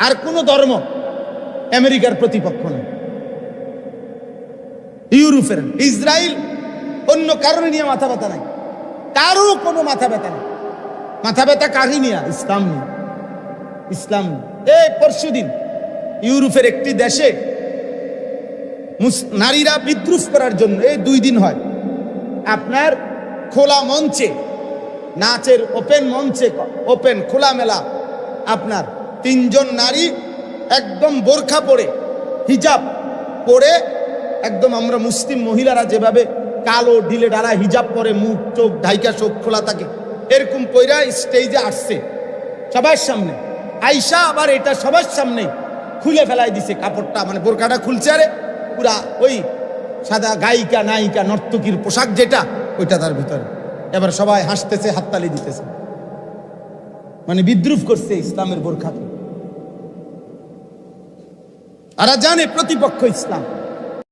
আর কোনো ধর্ম আমেরিকার প্রতিপক্ষ নয়, ইউরোপের, ইসরায়েল, অন্য কারণে নিয়ে মাথা ব্যথা নাই, কারো কোনো মাথা ব্যথা নেই। মাথা ব্যথা কাকে নিয়ে? ইসলাম নিয়ে। ইসলাম এই পরশুদিন ইউরোপের একটি দেশে নারীরা বিদ্রুপ করার জন্য, এই 2 দিন হয়, আপনার খোলা মঞ্চে, নাচের ওপেন মঞ্চে, ওপেন খোলামেলা, আপনার 3 জন নারী একদম বোরখা পরে, হিজাব পরে, একদম আমরা মুসলিম মহিলারা যেভাবে কালো ঢিলে ঢালা হিজাব পরে, মুখ চোখ ঢাইকা চোখ খোলা থাকে, এরকম পয়রা স্টেজে আসছে সবার সামনে। আইসা আবার এটা সবার সামনে খুলে ফেলাই দিছে কাপড়টা, মানে বোরখাটা খুলছে, আরে পুরা ওই সাদা গায়িকা নায়িকা নর্তকীর পোশাক যেটা, ওইটা তার ভিতরে। এবার সবাই হাসতেছে, হাততালি দিতেছে, মানে বিদ্রুপ করছে ইসলামের বোরখাকে। আর জানে প্রতিপক্ষ ইসলাম।